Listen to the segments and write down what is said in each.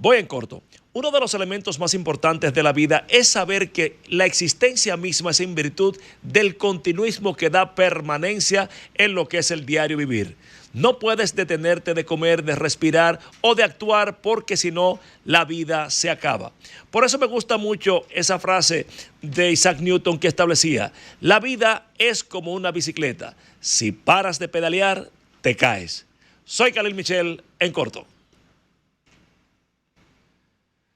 Voy en corto. Uno de los elementos más importantes de la vida es saber que la existencia misma es en virtud del continuismo que da permanencia en lo que es el diario vivir. No puedes detenerte de comer, de respirar o de actuar porque si no, la vida se acaba. Por eso me gusta mucho esa frase de Isaac Newton que establecía: la vida es como una bicicleta. Si paras de pedalear, te caes. Soy Khalil Michel, en corto.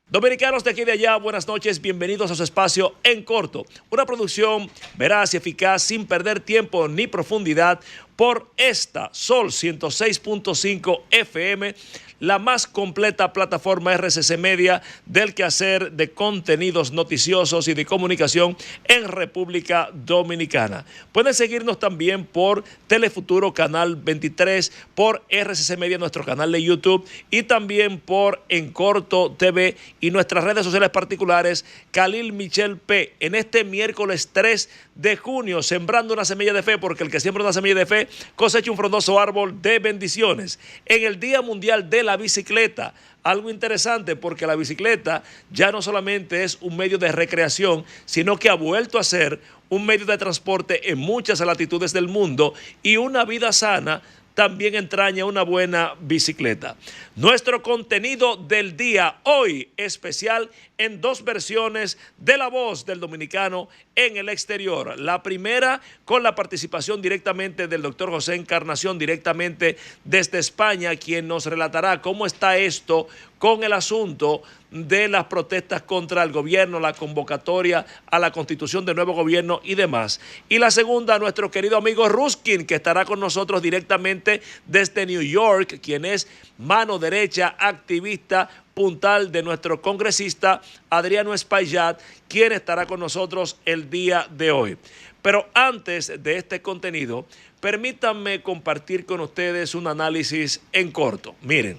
Dominicanos de aquí y de allá, buenas noches, bienvenidos a su espacio En Corto, una producción veraz y eficaz sin perder tiempo ni profundidad por esta Sol 106.5 FM, la más completa plataforma RCC Media del quehacer de contenidos noticiosos y de comunicación en República Dominicana. Pueden seguirnos también por Telefuturo Canal 23, por RCC Media, nuestro canal de YouTube, y también por En Corto TV y nuestras redes sociales particulares, Khalil Michel P. En este miércoles 3 de junio, sembrando una semilla de fe, porque el que siembra una semilla de fe cosecha un frondoso árbol de bendiciones. En el Día Mundial de la Bicicleta, algo interesante porque la bicicleta ya no solamente es un medio de recreación, sino que ha vuelto a ser un medio de transporte en muchas latitudes del mundo, y una vida sana también entraña una buena bicicleta. Nuestro contenido del día hoy especial en dos versiones de La Voz del Dominicano en el exterior. La primera con la participación directamente del doctor José Encarnación, directamente desde España, quien nos relatará cómo está esto con el asunto de las protestas contra el gobierno, la convocatoria a la constitución del nuevo gobierno y demás. Y la segunda, nuestro querido amigo Ruskin, que estará con nosotros directamente desde New York, quien es mano derecha, activista puntal de nuestro congresista Adriano Espaillat, quien estará con nosotros el día de hoy. Pero antes de este contenido, permítanme compartir con ustedes un análisis en corto. Miren,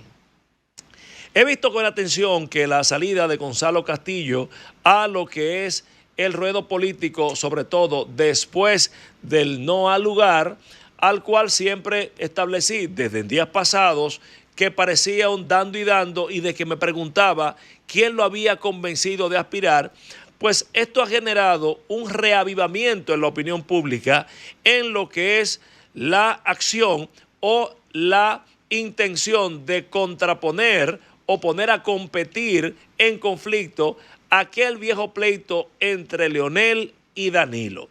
he visto con atención que la salida de Gonzalo Castillo a lo que es el ruedo político, sobre todo después del no al lugar, al cual siempre establecí desde días pasados que parecía un dando y de que me preguntaba quién lo había convencido de aspirar, pues esto ha generado un reavivamiento en la opinión pública en lo que es la acción o la intención de contraponer o poner a competir en conflicto aquel viejo pleito entre Leonel y Danilo.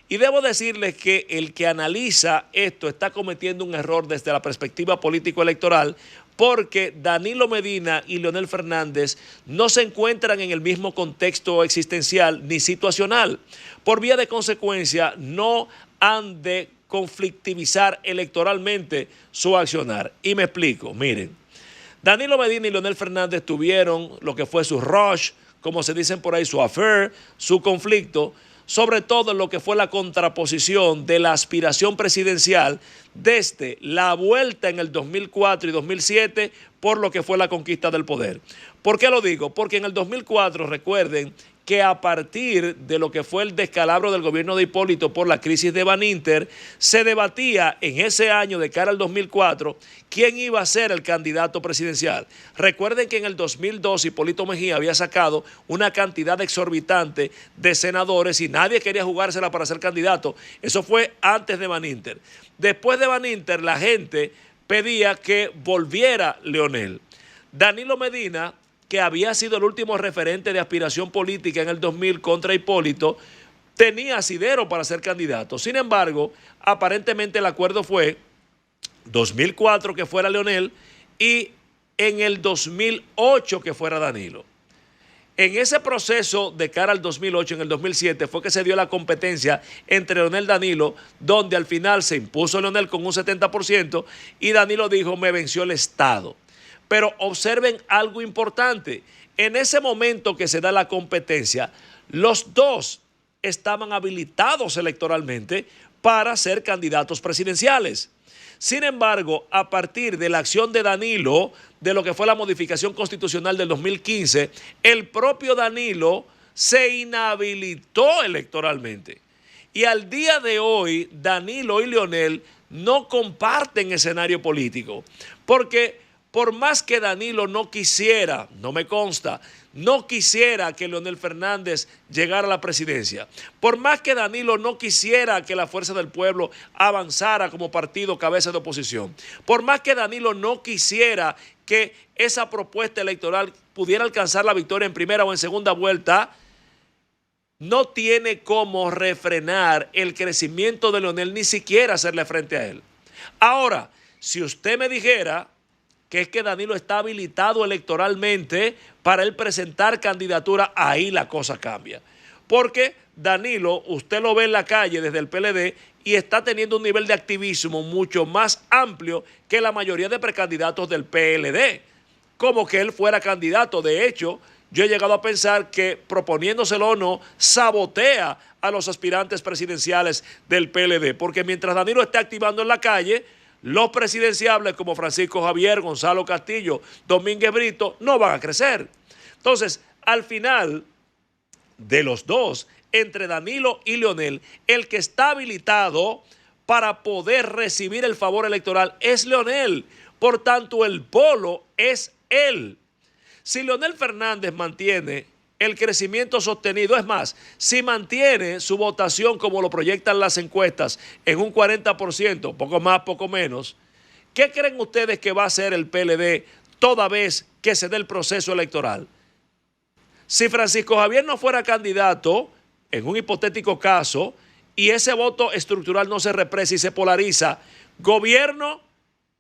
Y debo decirles que el que analiza esto está cometiendo un error desde la perspectiva político-electoral, porque Danilo Medina y Leonel Fernández no se encuentran en el mismo contexto existencial ni situacional. Por vía de consecuencia, no han de conflictivizar electoralmente su accionar. Y me explico, miren. Danilo Medina y Leonel Fernández tuvieron lo que fue su rush, como se dicen por ahí, su affair, su conflicto, sobre todo en lo que fue la contraposición de la aspiración presidencial desde la vuelta en el 2004 y 2007 por lo que fue la conquista del poder. ¿Por qué lo digo? Porque en el 2004, recuerden que a partir de lo que fue el descalabro del gobierno de Hipólito por la crisis de Baninter, se debatía en ese año de cara al 2004 quién iba a ser el candidato presidencial. Recuerden que en el 2002 Hipólito Mejía había sacado una cantidad exorbitante de senadores y nadie quería jugársela para ser candidato. Eso fue antes de Baninter. Después de Baninter, la gente pedía que volviera Leonel. Danilo Medina, que había sido el último referente de aspiración política en el 2000 contra Hipólito, tenía asidero para ser candidato. Sin embargo, aparentemente el acuerdo fue 2004 que fuera Leonel y en el 2008 que fuera Danilo. En ese proceso de cara al 2008, en el 2007, fue que se dio la competencia entre Leonel y Danilo, donde al final se impuso Leonel con un 70% y Danilo dijo: me venció el Estado. Pero observen algo importante. En ese momento que se da la competencia, los dos estaban habilitados electoralmente para ser candidatos presidenciales. Sin embargo, a partir de la acción de Danilo, de lo que fue la modificación constitucional del 2015, el propio Danilo se inhabilitó electoralmente. Y al día de hoy, Danilo y Leonel no comparten escenario político, porque Por más que Danilo no quisiera, no me consta, no quisiera que Leonel Fernández llegara a la presidencia, por más que Danilo no quisiera que la Fuerza del Pueblo avanzara como partido cabeza de oposición, por más que Danilo no quisiera que esa propuesta electoral pudiera alcanzar la victoria en primera o en segunda vuelta, no tiene cómo refrenar el crecimiento de Leonel, ni siquiera hacerle frente a él. Ahora, si usted me dijera que es que Danilo está habilitado electoralmente para él presentar candidatura, ahí la cosa cambia. Porque Danilo, usted lo ve en la calle desde el PLD y está teniendo un nivel de activismo mucho más amplio que la mayoría de precandidatos del PLD. Como que él fuera candidato. De hecho, yo he llegado a pensar que proponiéndoselo o no, sabotea a los aspirantes presidenciales del PLD. Porque mientras Danilo esté activando en la calle, los presidenciables como Francisco Javier, Gonzalo Castillo, Domínguez Brito, no van a crecer. Entonces, al final de los dos, entre Danilo y Leonel, el que está habilitado para poder recibir el favor electoral es Leonel. Por tanto, el polo es él. Si Leonel Fernández mantiene el crecimiento sostenido, es más, si mantiene su votación como lo proyectan las encuestas en un 40%, poco más, poco menos, ¿qué creen ustedes que va a hacer el PLD toda vez que se dé el proceso electoral? Si Francisco Javier no fuera candidato, en un hipotético caso, y ese voto estructural no se represa y se polariza, gobierno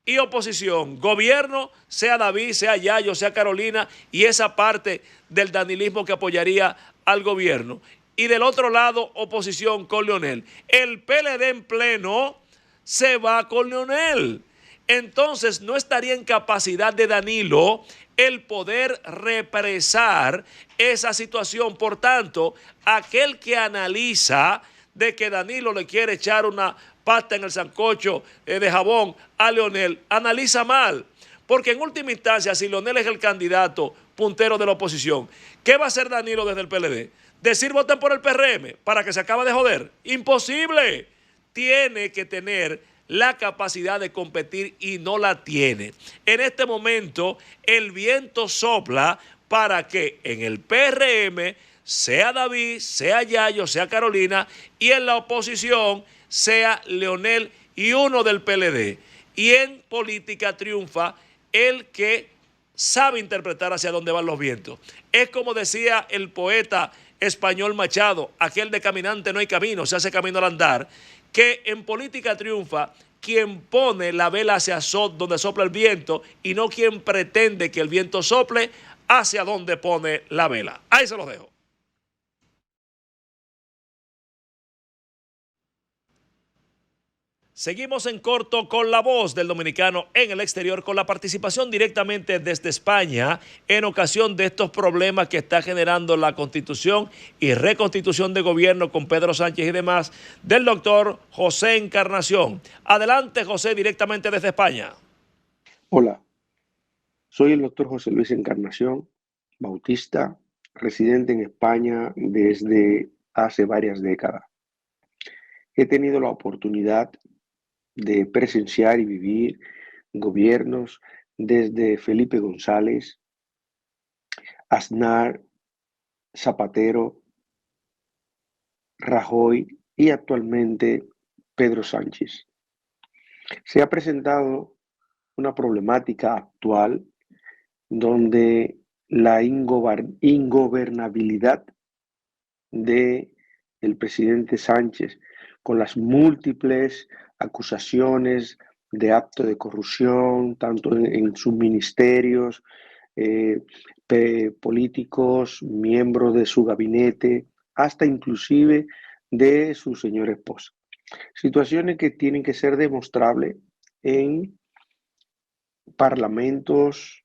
y oposición, gobierno, sea David, sea Yayo, sea Carolina, y esa parte del danilismo que apoyaría al gobierno. Y del otro lado, oposición con Leonel. El PLD en pleno se va con Leonel. Entonces no estaría en capacidad de Danilo el poder represar esa situación. Por tanto, aquel que analiza de que Danilo le quiere echar una pasta en el sancocho de jabón a Leonel, analiza mal. Porque en última instancia, si Leonel es el candidato puntero de la oposición, ¿qué va a hacer Danilo desde el PLD? ¿Decir voten por el PRM para que se acabe de joder? Imposible. Tiene que tener la capacidad de competir y no la tiene. En este momento, el viento sopla para que en el PRM sea David, sea Yayo, sea Carolina, y en la oposición sea Leonel y uno del PLD. Y en política triunfa el que sabe interpretar hacia dónde van los vientos. Es como decía el poeta español Machado, aquel de caminante no hay camino, se hace camino al andar, que en política triunfa quien pone la vela hacia donde sopla el viento y no quien pretende que el viento sople hacia donde pone la vela. Ahí se los dejo. Seguimos en corto con la voz del dominicano en el exterior, con la participación directamente desde España en ocasión de estos problemas que está generando la constitución y reconstitución de gobierno con Pedro Sánchez y demás, del doctor José Encarnación. Adelante, José, directamente desde España. Hola, soy el doctor José Luis Encarnación, bautista, residente en España desde hace varias décadas. He tenido la oportunidad de presenciar y vivir gobiernos desde Felipe González, Aznar, Zapatero, Rajoy y actualmente Pedro Sánchez. Se ha presentado una problemática actual donde la ingobernabilidad del presidente Sánchez, con las múltiples acusaciones de acto de corrupción, tanto en sus ministerios, políticos, miembros de su gabinete, hasta inclusive de su señora esposa. Situaciones que tienen que ser demostrables en parlamentos,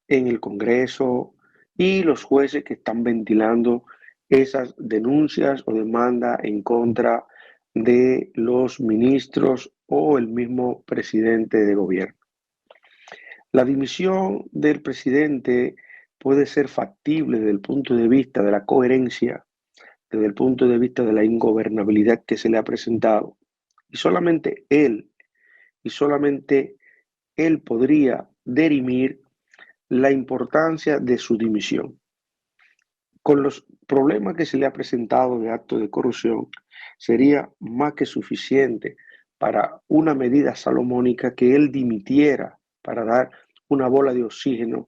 en el Congreso y los jueces que están ventilando esas denuncias o demandas en contra de los ministros o el mismo presidente de gobierno. La dimisión del presidente puede ser factible desde el punto de vista de la coherencia, desde el punto de vista de la ingobernabilidad que se le ha presentado. Y solamente él podría dirimir la importancia de su dimisión. Con los problemas que se le ha presentado de acto de corrupción, sería más que suficiente para una medida salomónica que él dimitiera para dar una bala de oxígeno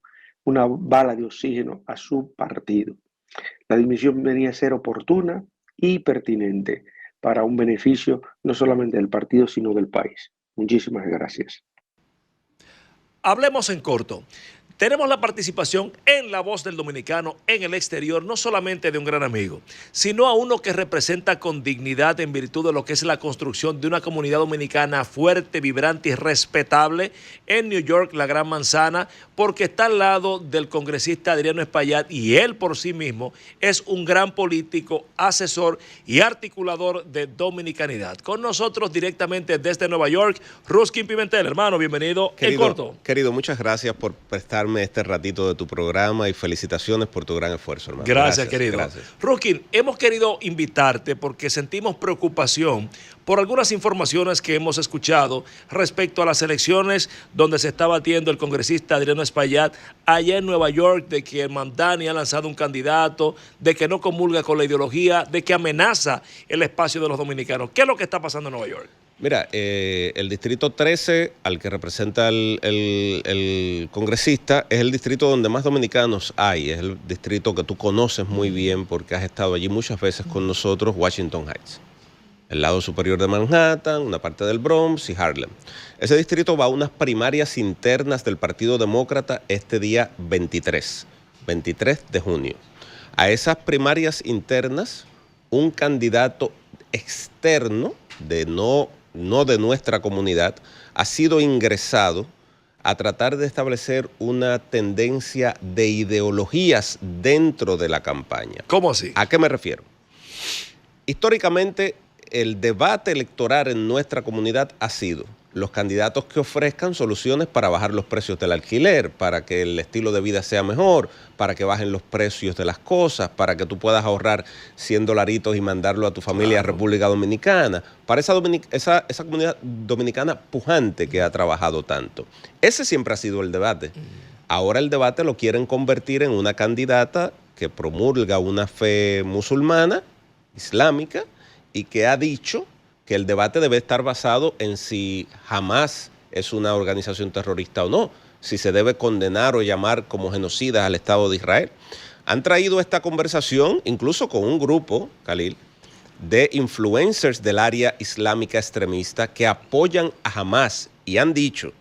a su partido. La dimisión venía a ser oportuna y pertinente para un beneficio no solamente del partido, sino del país. Muchísimas gracias. Hablemos en corto. Tenemos la participación en La Voz del Dominicano en el exterior, no solamente de un gran amigo, sino a uno que representa con dignidad en virtud de lo que es la construcción de una comunidad dominicana fuerte, vibrante y respetable en New York, la Gran Manzana, porque está al lado del congresista Adriano Espaillat y él por sí mismo es un gran político, asesor y articulador de dominicanidad. Con nosotros directamente desde Nueva York, Ruskin Pimentel. Hermano, bienvenido en corto. Querido, muchas gracias por prestarme este ratito de tu programa y felicitaciones por tu gran esfuerzo, hermano. Gracias, querido. Gracias. Ruskin, hemos querido invitarte porque sentimos preocupación por algunas informaciones que hemos escuchado respecto a las elecciones donde se está batiendo el congresista Adriano Espaillat allá en Nueva York, de que Mamdani ha lanzado un candidato, de que no comulga con la ideología, de que amenaza el espacio de los dominicanos. ¿Qué es lo que está pasando en Nueva York? Mira, el distrito 13, al que representa el congresista, es el distrito donde más dominicanos hay. Es el distrito que tú conoces muy bien porque has estado allí muchas veces con nosotros, Washington Heights. El lado superior de Manhattan, una parte del Bronx y Harlem. Ese distrito va a unas primarias internas del Partido Demócrata este día 23 de junio. A esas primarias internas, un candidato externo, no de nuestra comunidad, ha sido ingresado a tratar de establecer una tendencia de ideologías dentro de la campaña. ¿Cómo así? ¿A qué me refiero? Históricamente, el debate electoral en nuestra comunidad ha sido los candidatos que ofrezcan soluciones para bajar los precios del alquiler, para que el estilo de vida sea mejor, para que bajen los precios de las cosas, para que tú puedas ahorrar $100 y mandarlo a tu familia a República Dominicana, para esa comunidad dominicana pujante que ha trabajado tanto. Ese siempre ha sido el debate. Ahora el debate lo quieren convertir en una candidata que promulga una fe musulmana, islámica, y que ha dicho que el debate debe estar basado en si Hamás es una organización terrorista o no, si se debe condenar o llamar como genocidas al Estado de Israel. Han traído esta conversación incluso con un grupo, Khalil, de influencers del área islámica extremista que apoyan a Hamás y han dicho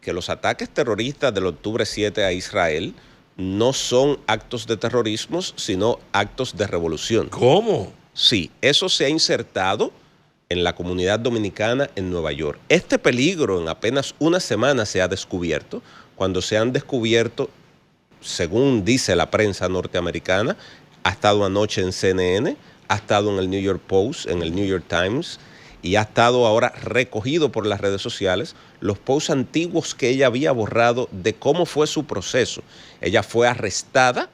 que los ataques terroristas del octubre 7 a Israel no son actos de terrorismo, sino actos de revolución. ¿Cómo? Sí, eso se ha insertado en la comunidad dominicana en Nueva York. Este peligro en apenas una semana se ha descubierto, cuando se han descubierto, según dice la prensa norteamericana, ha estado anoche en CNN, ha estado en el New York Post, en el New York Times, y ha estado ahora recogido por las redes sociales los posts antiguos que ella había borrado de cómo fue su proceso. Ella fue arrestada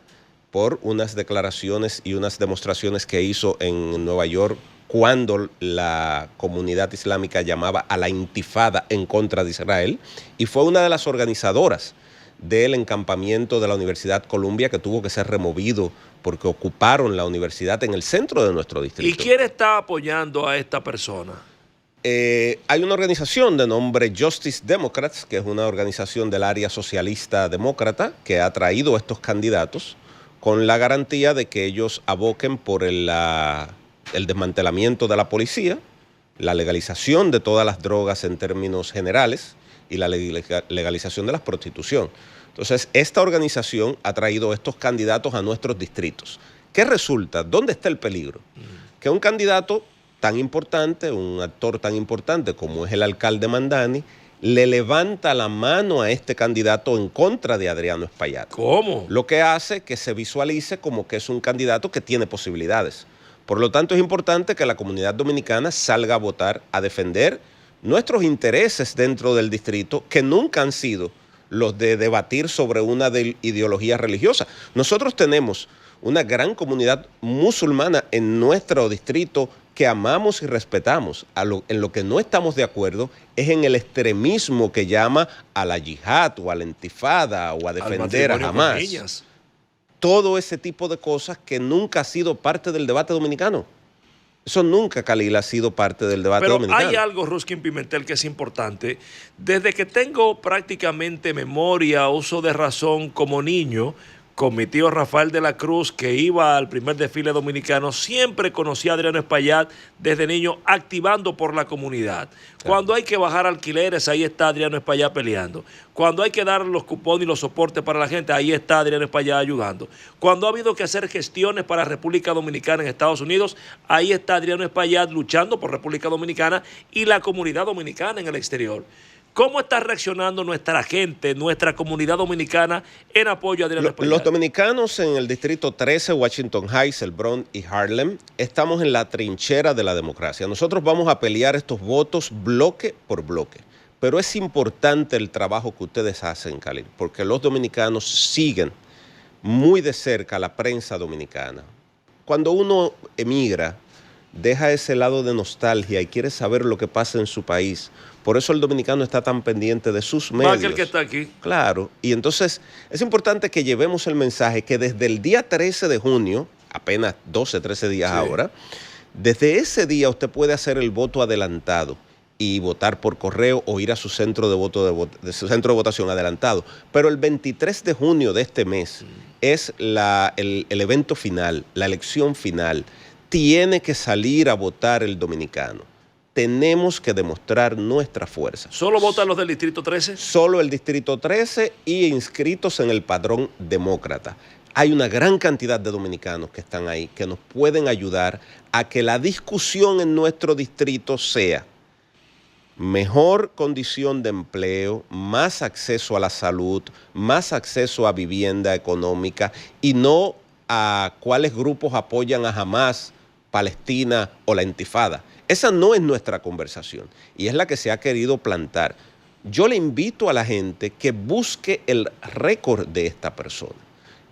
por unas declaraciones y unas demostraciones que hizo en Nueva York cuando la comunidad islámica llamaba a la intifada en contra de Israel, y fue una de las organizadoras del encampamiento de la Universidad Columbia que tuvo que ser removido porque ocuparon la universidad en el centro de nuestro distrito. ¿Y quién está apoyando a esta persona? Hay una organización de nombre Justice Democrats, que es una organización del área socialista demócrata que ha traído estos candidatos con la garantía de que ellos aboquen por el desmantelamiento de la policía, la legalización de todas las drogas en términos generales y la legalización de la prostitución. Entonces, esta organización ha traído estos candidatos a nuestros distritos. ¿Qué resulta? ¿Dónde está el peligro? Que un candidato tan importante, un actor tan importante como es el alcalde Mamdani, le levanta la mano a este candidato en contra de Adriano Espaillat. ¿Cómo? Lo que hace que se visualice como que es un candidato que tiene posibilidades. Por lo tanto, es importante que la comunidad dominicana salga a votar, a defender nuestros intereses dentro del distrito, que nunca han sido los de debatir sobre una ideología religiosa. Nosotros tenemos una gran comunidad musulmana en nuestro distrito que amamos y respetamos. En lo que no estamos de acuerdo es en el extremismo que llama a la yihad o a la intifada o a defender a Hamas. Todo ese tipo de cosas que nunca ha sido parte del debate dominicano. Eso nunca, Khalil, ha sido parte del debate dominicano. Pero hay algo, Ruskin Pimentel, que es importante. Desde que tengo prácticamente memoria, uso de razón como niño, con mi tío Rafael de la Cruz, que iba al primer desfile dominicano, siempre conocí a Adriano Espaillat desde niño, activando por la comunidad. Claro. Cuando hay que bajar alquileres, ahí está Adriano Espaillat peleando. Cuando hay que dar los cupones y los soportes para la gente, ahí está Adriano Espaillat ayudando. Cuando ha habido que hacer gestiones para República Dominicana en Estados Unidos, ahí está Adriano Espaillat luchando por República Dominicana y la comunidad dominicana en el exterior. ¿Cómo está reaccionando nuestra gente, nuestra comunidad dominicana en apoyo a Adriano Espaillat? Los dominicanos en el Distrito 13, Washington Heights, El Bronx y Harlem, estamos en la trinchera de la democracia. Nosotros vamos a pelear estos votos bloque por bloque. Pero es importante el trabajo que ustedes hacen, Khalil, porque los dominicanos siguen muy de cerca la prensa dominicana. Cuando uno emigra, deja ese lado de nostalgia y quiere saber lo que pasa en su país. Por eso el dominicano está tan pendiente de sus medios. Más que el que está aquí. Claro. Y entonces es importante que llevemos el mensaje que desde el día 13 de junio, apenas 12, 13 días ahora, desde ese día usted puede hacer el voto adelantado y votar por correo o ir a su centro de su centro de votación adelantado. Pero el 23 de junio de este mes es el evento final, la elección final. Tiene que salir a votar el dominicano. Tenemos que demostrar nuestra fuerza. ¿Solo votan los del Distrito 13? Solo el Distrito 13 y inscritos en el padrón demócrata. Hay una gran cantidad de dominicanos que están ahí, que nos pueden ayudar a que la discusión en nuestro distrito sea mejor condición de empleo, más acceso a la salud, más acceso a vivienda económica y no a cuáles grupos apoyan a Hamas, Palestina o la intifada. Esa no es nuestra conversación y es la que se ha querido plantar. Yo le invito a la gente que busque el récord de esta persona,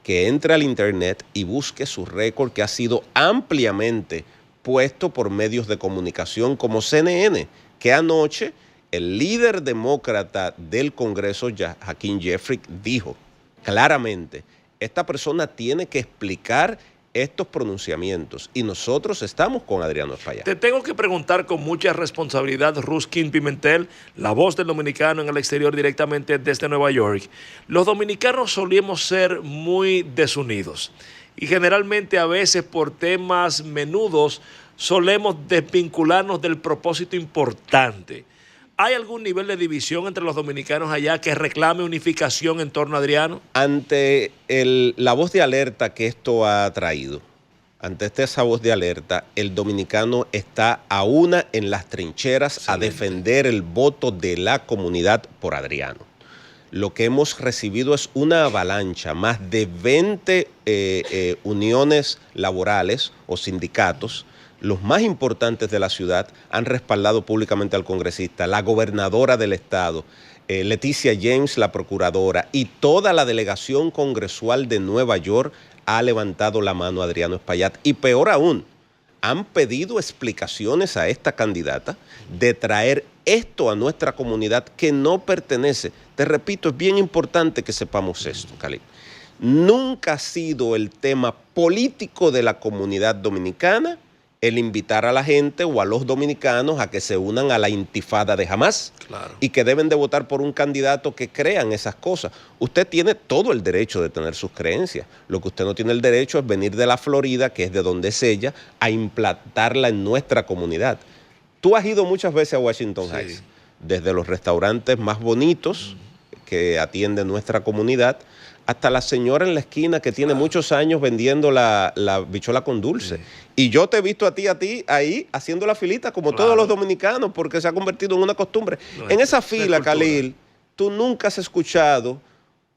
que entre al internet y busque su récord que ha sido ampliamente puesto por medios de comunicación como CNN, que anoche el líder demócrata del Congreso, Hakeem Jeffries, dijo claramente, esta persona tiene que explicar estos pronunciamientos y nosotros estamos con Adriano Espaillat. Te tengo que preguntar con mucha responsabilidad, Ruskin Pimentel, la voz del dominicano en el exterior directamente desde Nueva York. Los dominicanos solíamos ser muy desunidos y generalmente a veces por temas menudos solemos desvincularnos del propósito importante. ¿Hay algún nivel de división entre los dominicanos allá que reclame unificación en torno a Adriano? Ante la voz de alerta que esto ha traído, ante esa voz de alerta, el dominicano está a una en las trincheras. Excelente. A defender el voto de la comunidad por Adriano. Lo que hemos recibido es una avalancha, más de 20 uniones laborales o sindicatos. Los más importantes de la ciudad han respaldado públicamente al congresista, la gobernadora del estado, Leticia James, la procuradora, y toda la delegación congresual de Nueva York ha levantado la mano a Adriano Espaillat. Y peor aún, han pedido explicaciones a esta candidata de traer esto a nuestra comunidad que no pertenece. Te repito, es bien importante que sepamos esto, Khalil. Nunca ha sido el tema político de la comunidad dominicana el invitar a la gente o a los dominicanos a que se unan a la intifada de Hamas. Claro. Y que deben de votar por un candidato que crean esas cosas. Usted tiene todo el derecho de tener sus creencias. Lo que usted no tiene el derecho es venir de la Florida, que es de donde es ella, a implantarla en nuestra comunidad. Tú has ido muchas veces a Washington Heights, desde los restaurantes más bonitos que atiende nuestra comunidad, hasta la señora en la esquina que tiene muchos años vendiendo la bichola con dulce. Sí. Y yo te he visto a ti ahí haciendo la filita como todos los dominicanos, porque se ha convertido en una costumbre. No, en esa fila, Khalil, tú nunca has escuchado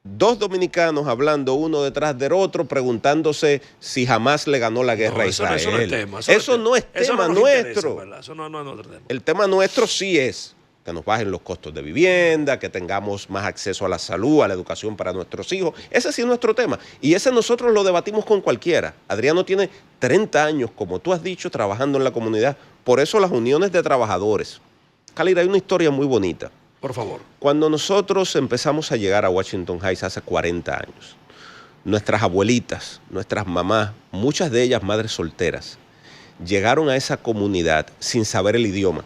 dos dominicanos hablando uno detrás del otro, preguntándose si jamás le ganó la guerra a Israel. Eso no es tema. Eso no es tema nuestro. Eso no es nuestro tema. El tema nuestro sí es que nos bajen los costos de vivienda, que tengamos más acceso a la salud, a la educación para nuestros hijos. Ese sí es nuestro tema. Y ese nosotros lo debatimos con cualquiera. Adriano tiene 30 años, como tú has dicho, trabajando en la comunidad. Por eso las uniones de trabajadores. Khalil, hay una historia muy bonita. Por favor. Cuando nosotros empezamos a llegar a Washington Heights hace 40 años, nuestras abuelitas, nuestras mamás, muchas de ellas madres solteras, llegaron a esa comunidad sin saber el idioma,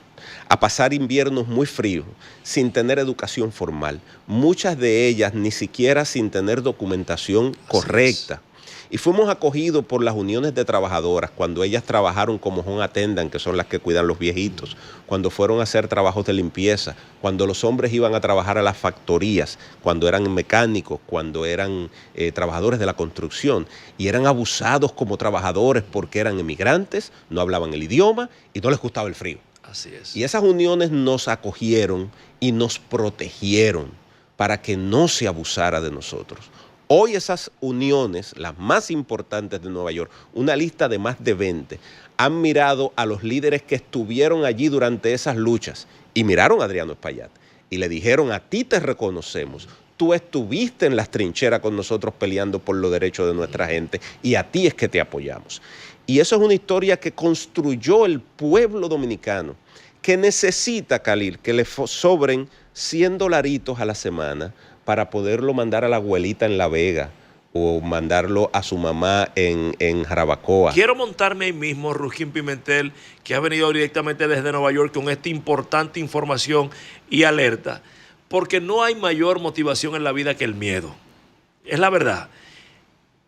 a pasar inviernos muy fríos, sin tener educación formal, muchas de ellas ni siquiera sin tener documentación correcta. Y fuimos acogidos por las uniones de trabajadoras cuando ellas trabajaron como home attendant, que son las que cuidan los viejitos, cuando fueron a hacer trabajos de limpieza, cuando los hombres iban a trabajar a las factorías, cuando eran mecánicos, cuando eran trabajadores de la construcción, y eran abusados como trabajadores porque eran emigrantes, no hablaban el idioma y no les gustaba el frío. Así es. Y esas uniones nos acogieron y nos protegieron para que no se abusara de nosotros. Hoy esas uniones, las más importantes de Nueva York, una lista de más de 20, han mirado a los líderes que estuvieron allí durante esas luchas y miraron a Adriano Espaillat y le dijeron: a ti te reconocemos, tú estuviste en las trincheras con nosotros peleando por los derechos de nuestra gente y a ti es que te apoyamos. Y eso es una historia que construyó el pueblo dominicano, que necesita, Khalil, que le sobren $100 a la semana para poderlo mandar a la abuelita en La Vega o mandarlo a su mamá en Jarabacoa. Quiero montarme ahí mismo, Ruskin Pimentel, que ha venido directamente desde Nueva York con esta importante información y alerta, porque no hay mayor motivación en la vida que el miedo. Es la verdad.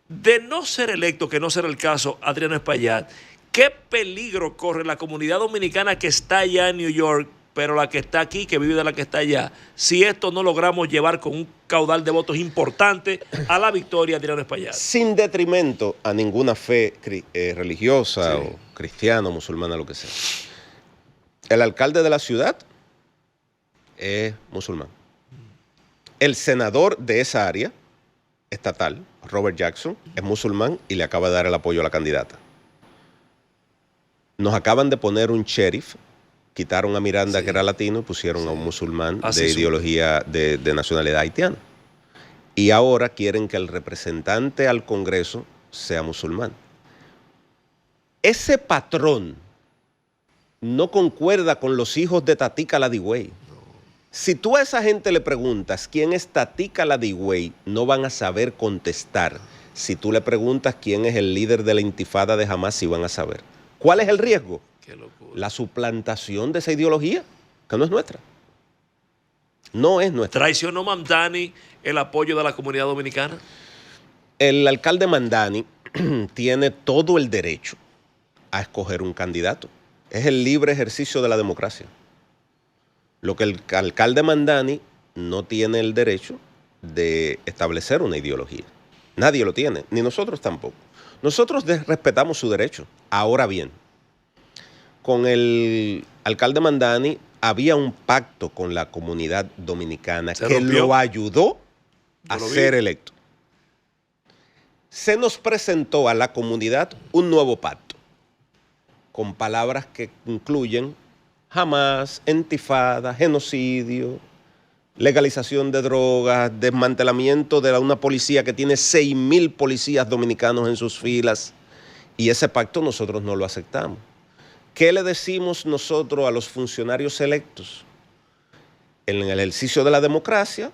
De no ser electo, que no será el caso, Adriano Espaillat, ¿qué peligro corre la comunidad dominicana que está allá en New York, pero la que está aquí, que vive de la que está allá, si esto no logramos llevar con un caudal de votos importante a la victoria de Adriano Espaillat? Sin detrimento a ninguna fe religiosa, sí, o cristiana, musulmana, lo que sea. El alcalde de la ciudad es musulmán. El senador de esa área estatal, Robert Jackson, es musulmán y le acaba de dar el apoyo a la candidata. Nos acaban de poner un sheriff. Quitaron a Miranda, sí, que era latino, y pusieron, sí, a un musulmán de ideología de nacionalidad haitiana. Y ahora quieren que el representante al Congreso sea musulmán. Ese patrón no concuerda con los hijos de Tatica Ladigüey. No. Si tú a esa gente le preguntas quién es Tatica Ladigüey, no van a saber contestar. Si tú le preguntas quién es el líder de la intifada de Hamas, sí van a saber. ¿Cuál es el riesgo? La suplantación de esa ideología, que no es nuestra. No es nuestra. ¿Traicionó Mamdani el apoyo de la comunidad dominicana? El alcalde Mamdani tiene todo el derecho a escoger un candidato. Es el libre ejercicio de la democracia. Lo que el alcalde Mamdani no tiene el derecho de establecer una ideología. Nadie lo tiene, ni nosotros tampoco. Nosotros respetamos su derecho. Ahora bien, con el alcalde Mamdani había un pacto con la comunidad dominicana que lo ayudó a ser electo. Se nos presentó a la comunidad un nuevo pacto con palabras que incluyen Hamas, intifada, genocidio, legalización de drogas, desmantelamiento de una policía que tiene 6,000 policías dominicanos en sus filas, y ese pacto nosotros no lo aceptamos. ¿Qué le decimos nosotros a los funcionarios electos? En el ejercicio de la democracia,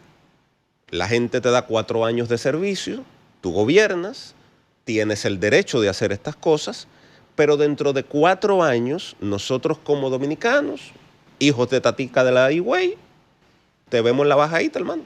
la gente te da 4 años de servicio, tú gobiernas, tienes el derecho de hacer estas cosas, pero dentro de 4 años, nosotros como dominicanos, hijos de Tatica de la Higüey, te vemos en la bajadita, hermano.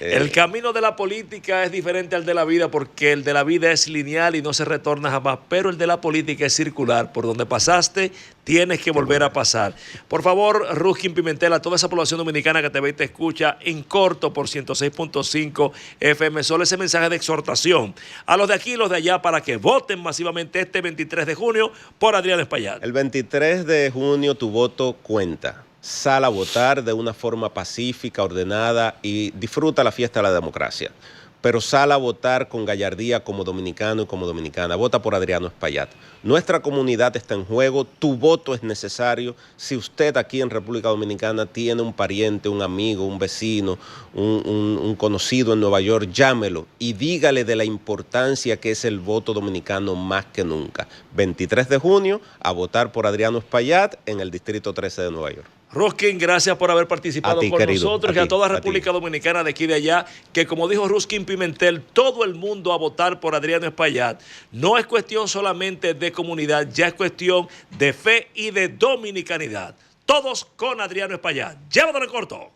El camino de la política es diferente al de la vida, porque el de la vida es lineal y no se retorna jamás, pero el de la política es circular. Por donde pasaste, tienes que volver a pasar. Por favor, Ruskin Pimentel, a toda esa población dominicana que te ve y te escucha en corto por 106.5 FM, solo ese mensaje de exhortación a los de aquí y los de allá para que voten masivamente este 23 de junio por Adriano Espaillat. El 23 de junio tu voto cuenta. Sal a votar de una forma pacífica, ordenada, y disfruta la fiesta de la democracia. pero sal a votar con gallardía como dominicano y como dominicana. Vota por Adriano Espaillat. Nuestra comunidad está en juego, tu voto es necesario. Si usted aquí en República Dominicana tiene un pariente, un amigo, un vecino, un conocido en Nueva York, llámelo y dígale de la importancia que es el voto dominicano más que nunca. 23 de junio, a votar por Adriano Espaillat en el Distrito 13 de Nueva York. Ruskin, gracias por haber participado con nosotros y a toda República Dominicana de aquí y de allá, que como dijo Ruskin Pimentel, todo el mundo a votar por Adriano Espaillat. No es cuestión solamente de comunidad, ya es cuestión de fe y de dominicanidad. Todos con Adriano Espaillat. Llévatelo en corto.